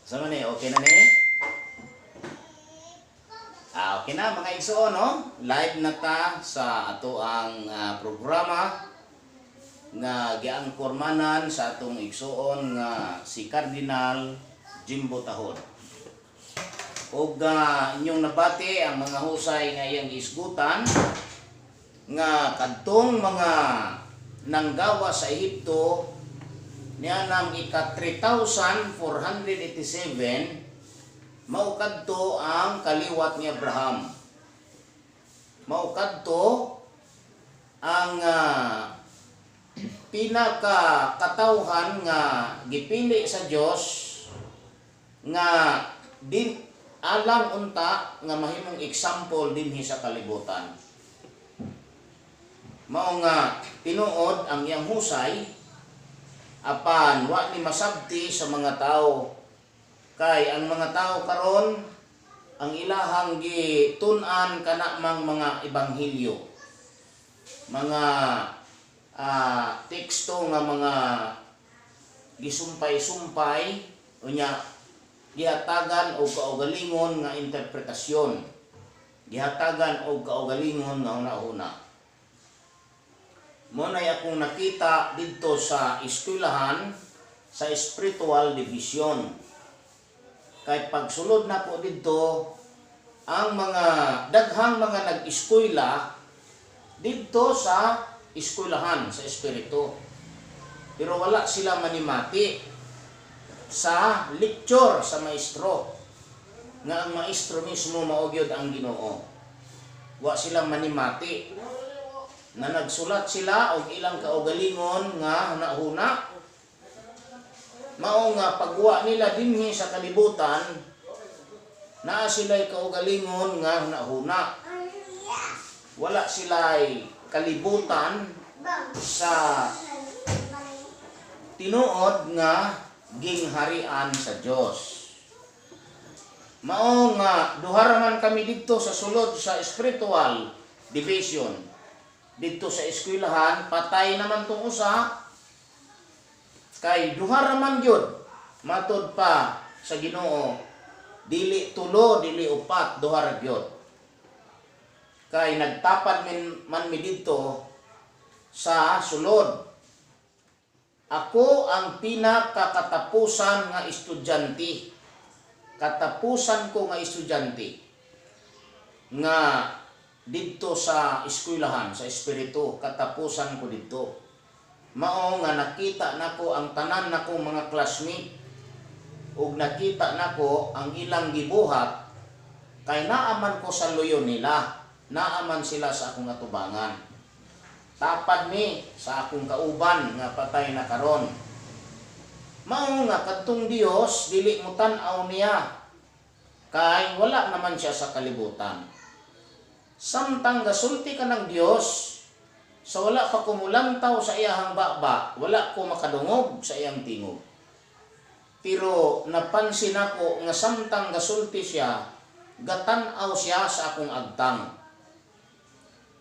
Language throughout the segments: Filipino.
Sama ni, okay na ni? Okay na mga igsoon, no? Live na ta sa ato ang programa nga giangkormanan sa atong igsoon nga si Cardinal Jimbo Tahod. Ug inyong nabati ang mga husay nga iyang isgutan nga kadtong mga nanggawa sa Ehipto niya nang ika 3,487 mao kadto ang kaliwat ni Abraham. Mao kadto ang pinaka katawhan nga gipili sa Dios nga din alang unta nga mahimong example dinhi sa kalibutan. Mao nga tinuod ang iyang husay apan wa ni masabti sa mga tao. Kay ang mga tao karon ang ilahang gitun-an kana mang mga ebanghelyo. Mga teksto nga mga gisumpay-sumpay unya gihatagan og kaugalingon nga interpretasyon. Gihatagan og kaugalingon nga una-una. Mo nay akong nakita didto sa eskwelahan sa spiritual division. Kay pagsulod na po dito, ang mga daghang mga nag-eskwela dito sa eskwelahan, sa espiritu. Pero wala sila manimati sa lecture sa maestro. Nga ang maestro mismo maugyod ang Ginoo. Wa sila manimati. Na nagsulat sila og ilang kaugalingon nga hunahuna. Mao nga pagwa nila dinhi sa kalibutan, naa sila'y kaugalingon nga hunahuna. Wala sila'y kalibutan sa tinuod nga gingharian sa Dios. Mao nga duharaman kami didto sa sulod sa spiritual division. Dito sa eskwelahan, patay naman tong usa. Kay duharaman gyud matud pa sa Ginoo, dili tulo, dili upat, duhar gyud. Kay nagtapad man mi didto sa sulod. Ako ang pinakakatapusan nga estudyante. Katapusan ko nga estudyante nga didto sa eskwelahan, sa espiritu, katapusan ko didto. Mao nga nakita nako ang tanan nako mga classmate ug nakita nako ang ilang gibuhat kay naaman ko sa luyon nila, naaman sila sa akong atubangan. Tapad ni sa akong kauban nga patay na karon. Mao nga kadtong Dios dili mo tan-aw niya kay wala naman siya sa kalibutan. Samtang gasulti ka ng Dios, sa wala ka kumulantaw sa iyahang baba, wala ko makadungog sa iyang tingog. Pero napansin ako nga samtang gasulti siya, gatan-aw siya sa akong agtang.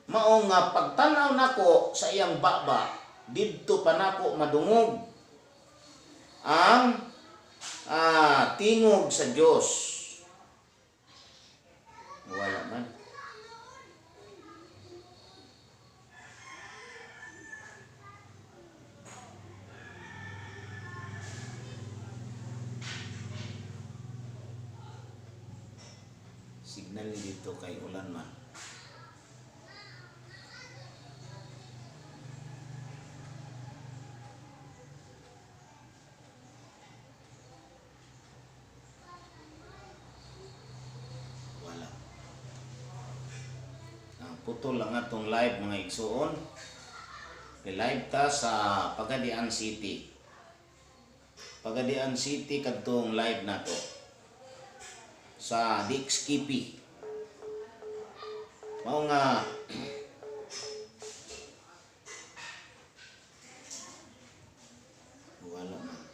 Mao nga pagtanaw nako sa iyang baba, didto pa nako madungog ang tingog sa Dios. Wala man. Signal dito kay ulan man. Wala. Ang putol lang atong live mga igsuon. Live ta sa Pagadian City. Pagadian City kadtong live nato. Sa Dixkipi. Mao nga wala man.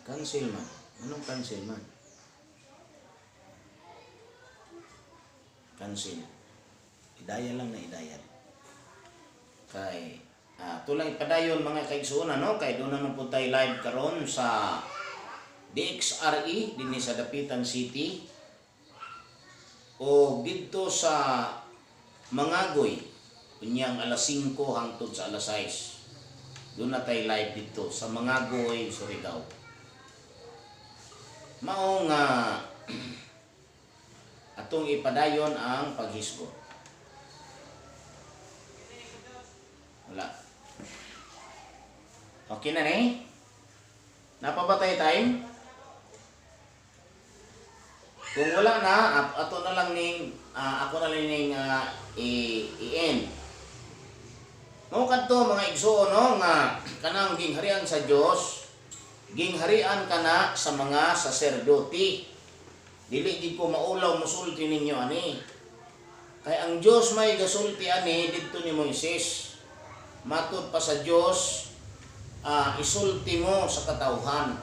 Cancel man. Anong cancel man? Cancel. Idaya lang na idaya. Kay Tulang ipadayon mga kaigsuon, no? Kay doon naman po tayo live karon sa DXRE din sa Dapitan City o dito sa Mangagoy kunyang alas 5 hangtod sa alas 6. Doon na tayo live dito sa Mangagoy, Surigao. Mao nga atong ipadayon ang paghisgot. Wala. Okay na ni? Napabatay time? Kung wala na, ato na lang ning ako na lang ning i-end. Mao kadto mga igsuon, no, nga kanang gingharian sa Dios, gingharian kana sa mga saserdote. Dili gid ko maulaw musulti ninyo ani. Kay ang Dios may gasulti ani didto ni Moises. Matud pa sa Dios, isulti mo sa katawhan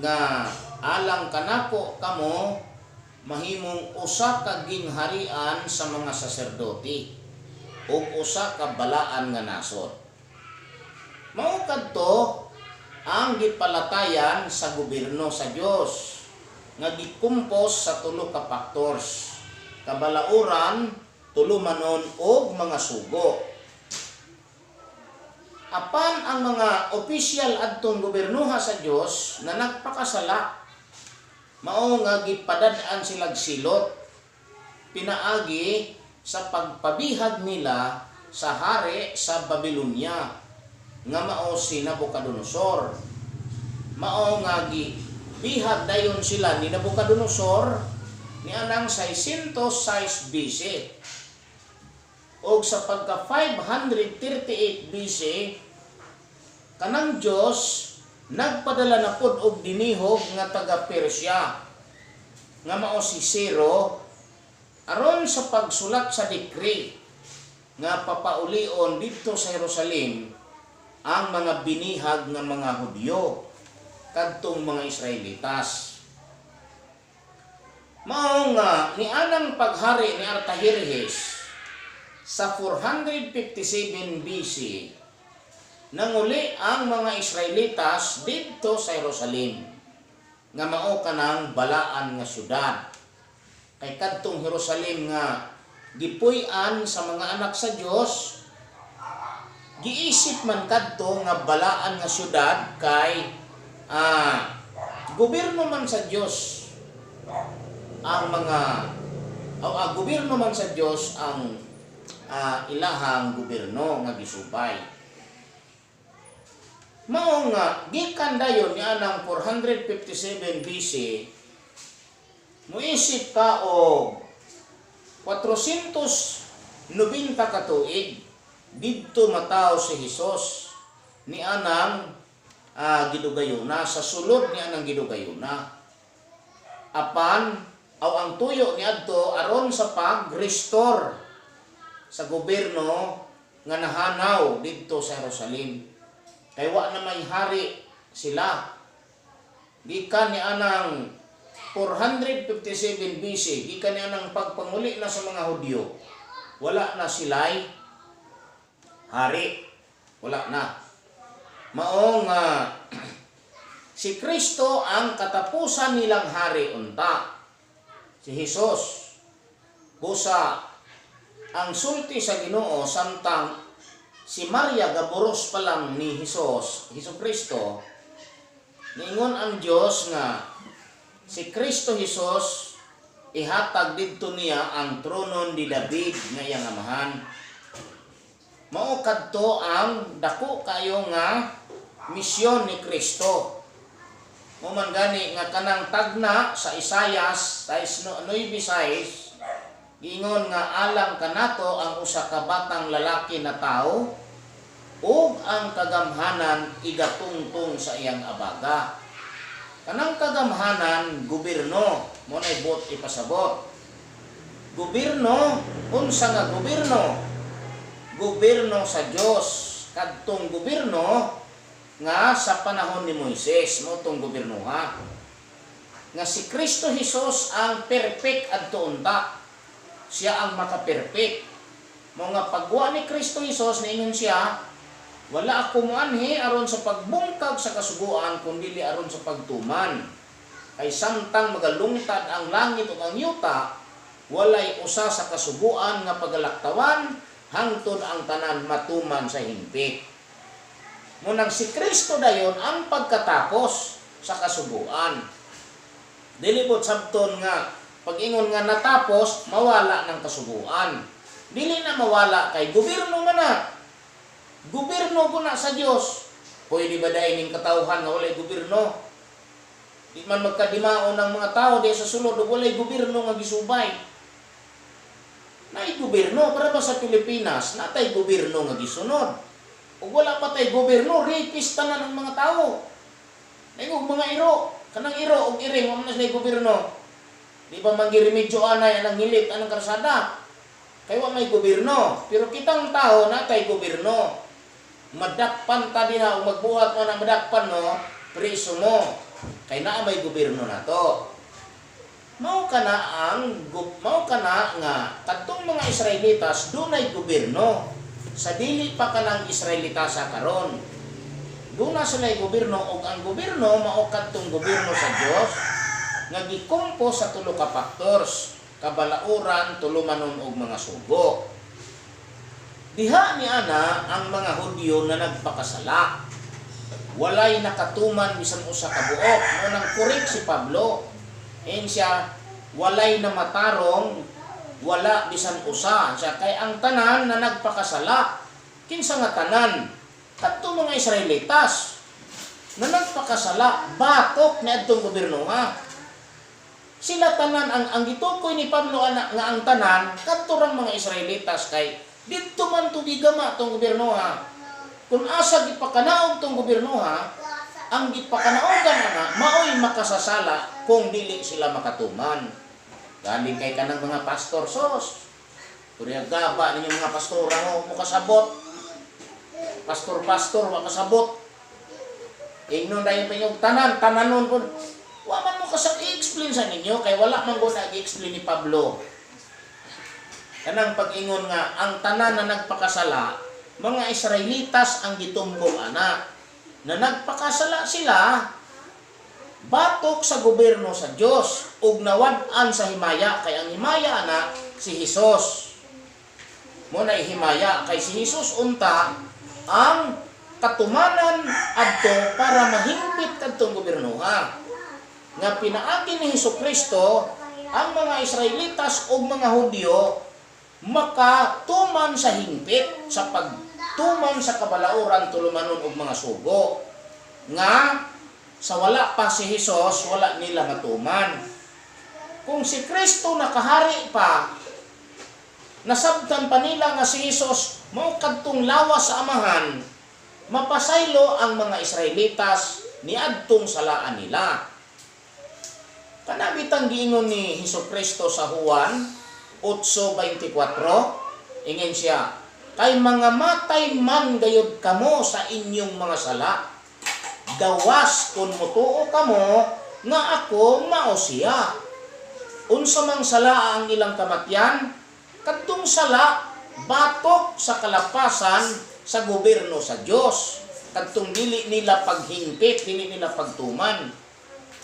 nga alang kanako kamo mahimong usa ka gingharian sa mga saserdote ug usa ka balaan nga nasod. Mao kadto ang gipalatayan sa gobyerno sa Dios nga gikumpos sa tulo ka factors: kabalauran, tulumanon ug mga sugo. Apan ang mga opisyal adtong gobernoha sa Dios na nagpakasala, mao nga gipadad-an silag silot pinaagi sa pagpabihag nila sa hari sa Babilonia nga mao si Nabucodonosor. Mao nga gibihag dayon sila ni Nabucodonosor ni anang 606 BC. Og sa pagka 538 BC, kanang Dios nagpadala na pud og dinihog nga taga Persia nga mao si Ciro aron sa pagsulat sa decree nga papaulion dito sa Jerusalem ang mga binihag nga mga Hudyo kadtong mga Israelitas. Mao nga ni anang paghari ni Artajerjes sa 457 BC, nanguli ang mga Israelitas dito sa Jerusalem, nga mao kanang balaan nga syudad. Kay kadtong Jerusalem nga gipuy-an sa mga anak sa Dios, giisip man kadto nga balaan nga syudad kay gobyerno man sa Dios ang mga gobyerno man sa Dios ang ilahang gobyerno nga gisubay. Mao nga gikan dayon ni anang 457 BC, muisip ka og 490 ka tuig didto mataw si Hesus ni anang gidugayuna sa sulod ni anang gidugayuna. Apan ang tuyo niadto aron sa pag-restore sa gobyerno nga nahanaw dito sa Jerusalem. Kay wa na may hari sila. Gikan ni anang 457 BC, gikan ni anang pagpanguli na sa mga Hudyo. Wala na sila'y hari. Wala na. Mao nga si Kristo ang katapusan nilang hari unta. Si Hesus. Busa ang sulti sa Ginoo samtang si Maria gaburos pa lang ni Hesus, Hesus Kristo, niingon ang Dios nga si Kristo Hesus ihatag didto niya ang trono ni David nga iyang amahan. Mao kadto ang dako kayo nga misyon ni Kristo. Mo man gani nga kanang tagna sa Isayas 9:6, giingon nga alang kanato ang usa ka batang lalaki na tao ug ang kagamhanan igatungtong sa iyang abaga. Kanang kagamhanan gobyerno mo nay bot ipasabot. Gobyerno unsa nga gobyerno? Gobyerno sa Dios. Kadtong gobyerno nga sa panahon ni Moises mo tong gobyernoha. Nga si Kristo Hesus ang perfect adto unta. Siya ang makaperfect. Mga pagwa ni Kristo Hesus, niingon siya, Wala ako moanhi aron sa pagbungkag sa kasuguan kundi aron sa pagtuman. Kay samtang magalungtad ang langit ug ang yuta, walay usa sa kasuguan nga pagalaktawan hangtod ang tanan matuman sa himpit. Munang si Kristo dayon ang pagkatapos sa kasuguan. Dili pod sabton nga pag-ingon nga natapos mawala ng kasuguan. Dili na mawala kay gobyerno man na. Gobyerno ko na sa Dios. Pwede ba dahil ning katawhan nga walay gobyerno? Di man magkadimaon ng mga tao di sa sulod walay gobyerno nga gisubay. Nay gobyerno para ba sa Pilipinas natay gobyerno nga gisunod. Ug wala pa tay gobyerno rapist na ng mga tao. Ningog mga iro, kanang iro ug iring wa man sila gobyerno. Di ba mangiremedyo anay anang hilit anang karsada? Kay wa may gobyerno, pero kitang tao natay gobyerno. Madakpan ta diha o magbuhat mo na madakpan no, preso mo. Kay naa may gobyerno na to. Mao kana nga kadtong mga Israelitas dunay gobyerno. Sa dili pa kanang Israelita sa karon. Duna sila gobyerno ug ang gobyerno mao kadtong gobyerno sa Dios nga gikompo sa tulo ka factors: kabalauran, tulumanon ug mga sugo. Diha ni ana ang mga Hudyo na nagpakasala. Walay nakatuman bisan usa ka buok. Nang kurik si Pablo, siya walay na matarong, wala bisan usa. Siya kay ang tanan na nagpakasala. Kinsa nga tanan? Kadto mga Israelitas na nagpakasala, batok ni adtong gobyerno ha. Sila tanan ang gitukoy ni Pablo nga ang tanan kadto rang mga Israelitas kay dito man to gigama tong gobyerno ha. Kung asa gipakanaog tong gobyerno ha, ang gipakanaogan na maoy makasasala kung dili sila makatuman. Galing kay kanang mga pastor sos. Kuriya gaba ninyo mga pastor mo kasabot. Pastor wa kasabot. Ingnon dayon pinyog tananon pud. Wa man mo i-explain sa ninyo kay wala man go nag-explain ni Pablo. Kanang pag-ingon nga ang tanan na nagpakasala, mga Israelitas ang gitumbong ana. Na nagpakasala sila batok sa gobyerno sa Dios ug nawad-an sa himaya kay ang himaya ana si Hesus. Mo na himaya kay si Hesus unta ang katumanan adto para mahimpit kadtong gobyerno ha. Nga pinaagi ni Hesukristo ang mga Israelitas ug mga Hudyo makatuman sa hingpit sa pagtuman sa kabalauran, tulumanon ug mga sugo nga sa wala pa si Hesus wala nila matuman. Kung si Kristo nakahari pa, nasabtan pa nila nga si Hesus mao kadtong lawas sa amahan, mapasaylo ang mga Israelitas niadtong salaan nila. Kanabitang giingon ni Hesukristo sa Juan 8:24, ingin siya, kay mga matay man gayud kamo sa inyong mga sala, gawas kun mutuo kamo nga ako mao siya. Unsa mang sala ang ilang kamatyan, kadtong sala batok sa kalapasan sa gobyerno sa Dios. Kadtong dili nila paghingpit, dili nila pagtuman.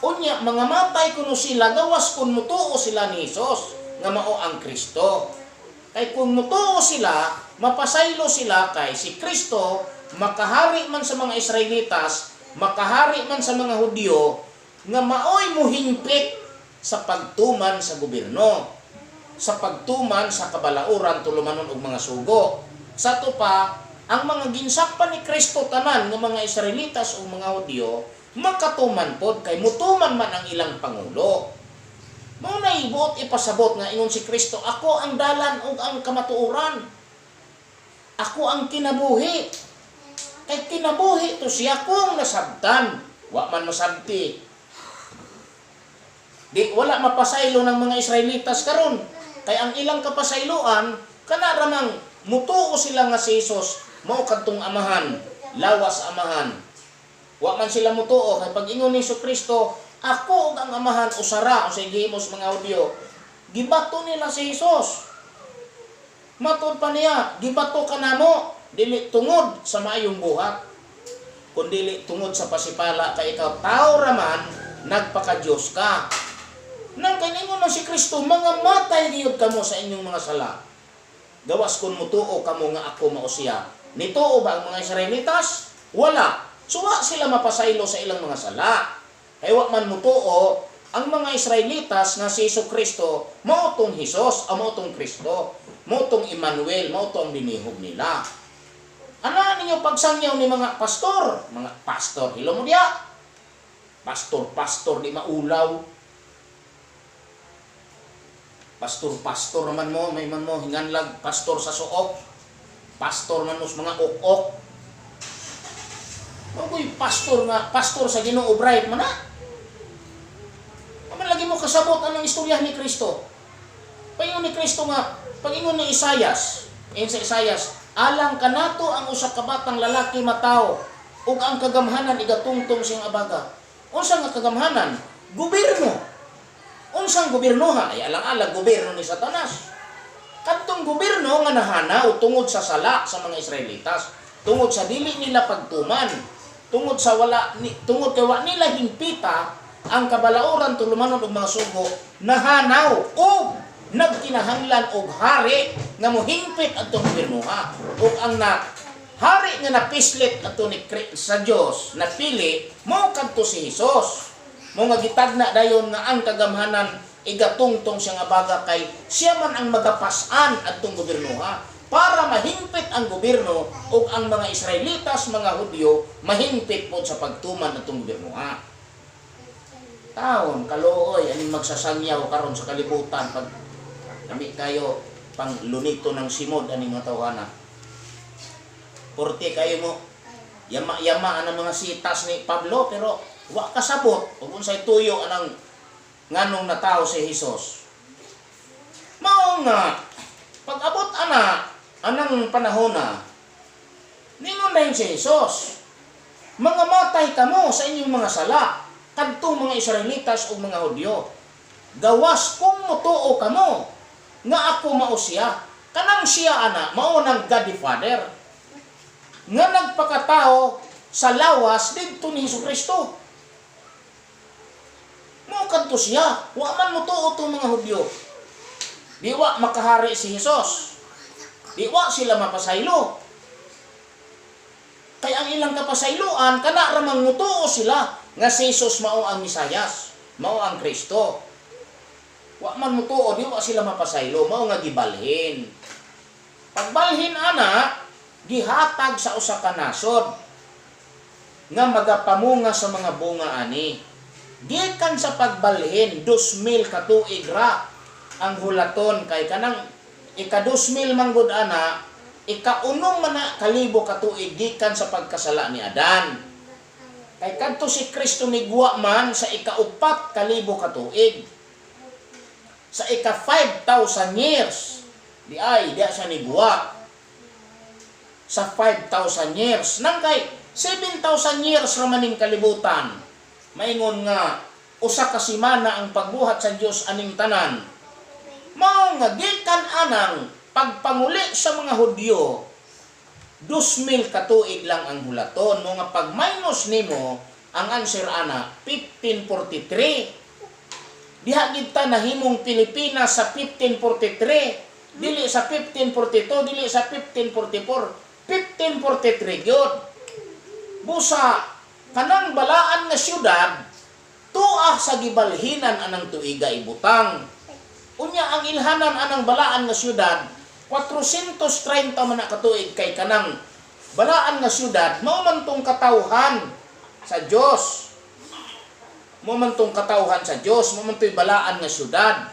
Unya mga matay kuno sila gawas kun mutuo sila ni Hesus nga mao ang Kristo. Kay kung mutuo sila, mapasaylo sila kay si Kristo makahari man sa mga Israelitas, makahari man sa mga Hudyo nga maoy muhingpit sa pagtuman sa gobyerno, sa pagtuman sa kabalauran, tulumanon ug mga sugo. Sa to pa ang mga ginsakpan ni Kristo tanan nga mga Israelitas ug mga Hudyo makatuman pod kay mutuman man ang ilang pangulo. Mao na ibuot ipasabot nga ingon si Kristo, ako ang dalan ug ang kamatuoran. Ako ang kinabuhi. Kay kinabuhi to siya kung nasabtan, wa man masabti. Di wala mapasaylo ng mga Israelitas karon. Kay ang ilang kapasayloan kana ramang mutuo sila nga si Hesus mao kadtong amahan, lawas amahan. Wa man sila mutuo kay pag ingon ni Kristo, ako ug ang amahan usara o sa gihimos mga Hudyo. Gibato nila si Hesus. Matod pa niya, gibato ka namo. Dili tungod sa maayong buhat, kundi tungod sa pasipala kay ikaw tao raman nagpaka-Diyos ka. Nang kaningon na si Kristo, mga matay giyod kamo sa inyong mga sala. Gawas kun mutuo kamo nga ako mao siya. Nituo ba ang mga Israelitas? Wala. Suwa sila mapasaylo sa ilang mga sala. Kay wa man mutuo ang mga Israelitas nga si Kristo mao tong Hesus, mao tong Kristo, mao tong Emmanuel, mao tong dinihog nila. Ano ninyo pagsangyaw ni mga pastor? Mga pastor, hilo mo diya. Pastor di maulaw. Pastor naman mo, may man mo hinganlag pastor sa suok. Pastor man mo sa mga ok-ok. Magoy pastor sa Ginoo bright man na. Aman lagi mo kasabot anong istorya ni Kristo. Paingon ni Kristo nga, paingon ni Isayas, sa Isayas, alang kanato ang usa ka batang lalaki mataw ug ang kagamhanan igatungtong siyang abaga. Unsa nga kagamhanan? Gobyerno. Unsang gobyerno ha? Ay alang-alang gobyerno ni Satanas. Kadtong gobyerno nga nahanaw tungod sa sala sa mga Israelitas, tungod sa dili nila pagtuman, tungod kay wa nila hingpita ang kabalauran tulumanon og mga sugo, nahanaw og nagkinahanglan og hari nga mohingpit adtong gobyerno ha. Ug ang hari nga napislit ato ni sa Dios napili mao kadto si Hesus. Mo nga gitagna dayon nga ang kagamhanan igatungtong siya nga baga kay siya man ang magapasan adtong gobyerno ha, para mahingpit ang gobyerno ug ang mga Israelitas, mga Hudyo mahingpit pod sa pagtuman adtong gobyerno ha. Taon kaluoy aning magsasangyaw karon sa kalibutan pag kami kayo pang lunito ng simod aning mga tawhana. Porte kayo mo yama ang mga sitas ni Pablo pero wa kasabot ug unsay tuyo anang nganong natawo si Hesus. Mao nga pag-abot anang panahon na ningon na si Hesus, mga matay kamo sa inyong mga sala kadtong mga Israelitas ug mga Hudyo. Gawas kung mutuo kamo nga ako mao siya, kanang siya mao nang God the Father nga nagpakatao sa lawas didto ni Hesukristo. Mao kadto siya, wa man mutuo tong mga Hudyo. Di wa makahari si Hesus. Di wa sila mapasaylo. Kay ang ilang kapasayloan kana ramang mutuo sila nga si Hesus mao ang Misayas, mao ang Kristo. Wa man mutuo, di wa sila mapasaylo, mao nga gibalhin. Pagbalhin gihatag sa usa ka nasod nga magapamunga sa mga bunga ani. Gikan sa pagbalhin 2,000 ka tuig ra ang hulaton kay kanang ika-2,000 manggod ika-unong man kalibo ka tuig gikan sa pagkasala ni Adan. Kay kadto si Kristo migwa man sa ika-4 kalibo ka tuig. Sa ika-5,000 years di siya nigwa. Sa 5,000 years nang kay 7,000 years ra maning kalibutan. Maingon nga usa ka semana ang pagbuhat sa Dios aning tanan. Mao nga gikan anang pagpanguli sa mga Hudyo 2,000 ka tuig lang ang hulaton. Mo nga pag minus nimo ang answer 1543. Diha gid ta nahimong Pilipinas sa 1543, dili sa 1542, dili sa 1544, 1543 gyud. Busa kanang balaan nga syudad tuah sa gibalhinan anang tuiga ibutang. Unya ang ilhanan anang balaan nga syudad 430 man ka tuig kay kanang balaan nga syudad mao man tong katawhan sa Dios. Mao man tong katawhan sa Dios, mao man toy balaan nga syudad.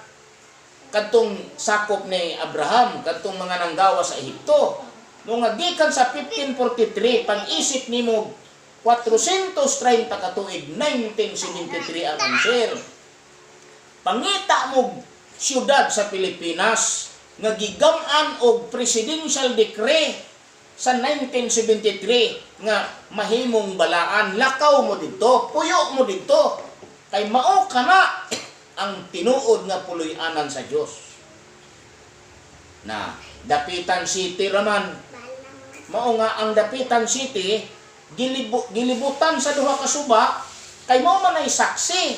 Kadtong sakop ni Abraham, kadtong mga nanggawa sa Ehipto. Mo nga gikan sa 1543 pag-isip nimo 430 ka tuig 1973 ang answer. Pangita mo syudad sa Pilipinas nga gigam-an og presidential decree sa 1973 nga mahimong balaan, lakaw mo dito, puyo mo dito, kay mao kana ang tinuod nga puloy-anan sa Dios. Na dapitan city raman Mao nga ang Dapitan City gilibutan sa duha ka suba kay mao man ay saksi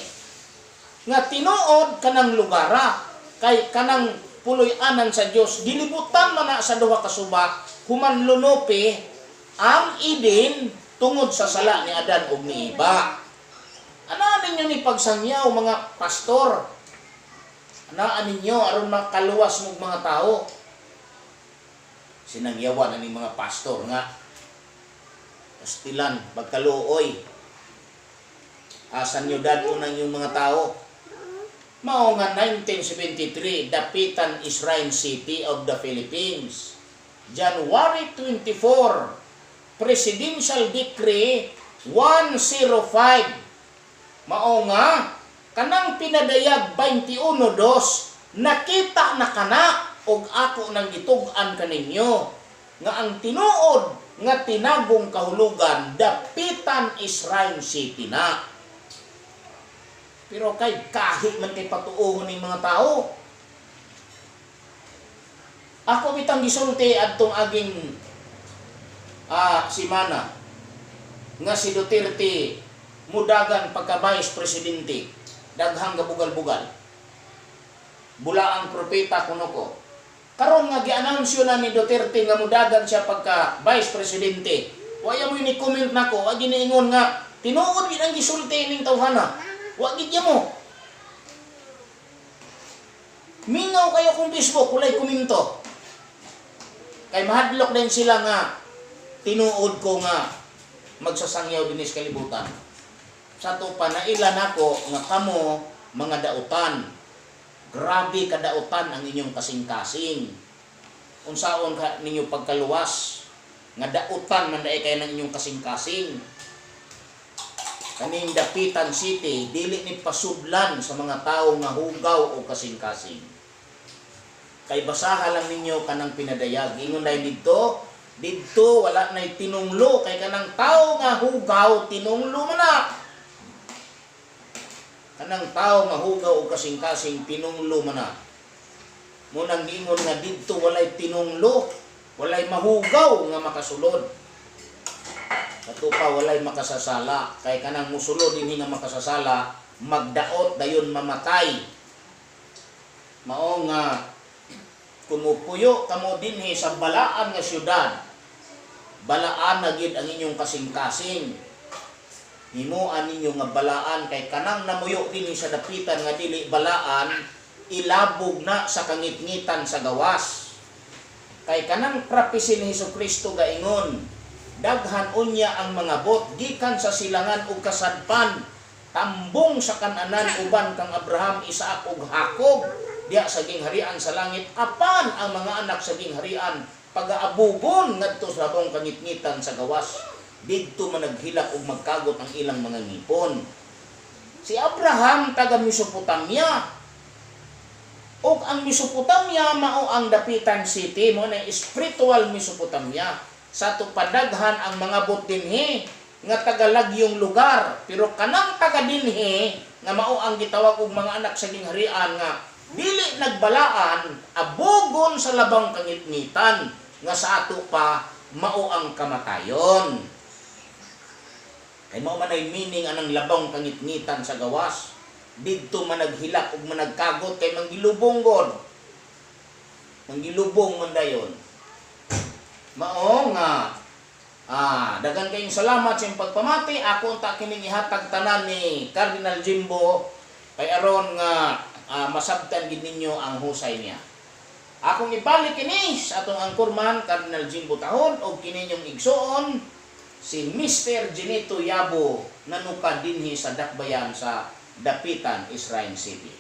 nga tinuod kanang lugara kay kanang puloy-anan sa Dios gilibutan man na sa duha ka suba human lunopi ang Eden tungod sa sala ni Adan ug ni Eva. Anaan ninyo ni pagsangyaw mga pastor? Anaan ninyo aron makaluwas mong mga tao? Sinangyawan ani mga pastor nga pastilan pagkaluoy asan nyo dadto ng yung mga tao. Mao nga 1973 Dapitan Shrine City of the Philippines, January 24 Presidential Decree 105. Mao nga kanang pinadayag 21-2 nakita na kana og ako nang gitug-an kaninyo nga ang tinuod nga tinagong kahulugan Dapitan Shrine City na. Pero kay kahit man kay patuohon ng mga tao. Ako bitang gisulti adtong aging simana nga si Duterte mudagan pagka Vice Presidente daghang gabugal-bugal. Bula ang propeta kuno ko. Karon nga gi-announce na ni Duterte nga mudagan siya pagka Vice Presidente. Waya mo ni comment nako, agi niingon nga tinuod gid ang gisulti ning tawhana. Wa gid mo. Mingaw kayo kung Facebook kulay komento. Kay mahadlok din sila nga tinuod ko nga magsasangyaw dinis kalibutan. Sa to pa nailan ako nga kamo mga dautan. Grabe kadautan ang inyong kasing-kasing. Unsaon ka ninyo pagkaluwas nga dautan man dai kay ng inyong kasing-kasing. Kaning Dapitan City dili ni pasudlan sa mga tawo nga hugaw o kasing-kasing. Kay basaha lang ninyo kanang pinadayag. Ingon dai didto wala nay tinunglo kay kanang tawo nga hugaw tinunglo man na. Kanang tao nga hugaw o kasing-kasing tinunglo man na. Munang giingon nga didto walay tinunglo, walay mahugaw nga makasulod. Kato pa walay makasasala, kay kanang musulod dinhi nga makasasala, magdaot dayon mamatay. Mao nga kumupuyo kamo dinhi sa balaan nga syudad. Balaan na gid ang inyong kasing-kasing. Himuan ninyo nga balaan kay kanang namuyo dinhi sa dapitan nga dili balaan ilabog na sa kangitngitan sa gawas. Kay kanang prophecy ni Hesukristo gaingon, daghan unya ang mga bot gikan sa silangan ug kasadpan, tambong sa kan-anan uban kang Abraham, Isaac ug Jacob diya sa gingharian sa langit, apan ang mga anak sa gingharian pagaabugon ngadto sa labong kangitngitan sa gawas. Didto man naghilak ug magkagot ang ilang mga ngipon. Si Abraham taga Mesopotamia. Ug ang Mesopotamia mao ang Dapitan City, mo na spiritual Mesopotamia. Sa tupadaghan ang mga bot dinhi nga tagalagyong lugar, pero kanang taga dinhi nga mao ang gitawag og mga anak sa gingharian nga dili nagbalaan abugon sa labang kangitngitan nga sa ato pa mao ang kamatayon. Kay mao man ay meaning anang labang kangitngitan sa gawas. Didto man naghilak ug managkagot kay manggilubong god. Manggilubong man dayon. Mao nga dagan kayong salamat sa pagpamati. Ako unta kining ihatag tanan ni Cardinal Jimbo kay aron nga masabtan gid ninyo ang husay niya. Akong ibalik kini sa atong angkorman Cardinal Jimbo Tahod og kini inyong igsuon si Mr. Genito Yabo nanuka dinhi sa dakbayan sa Dapitan Shrine City.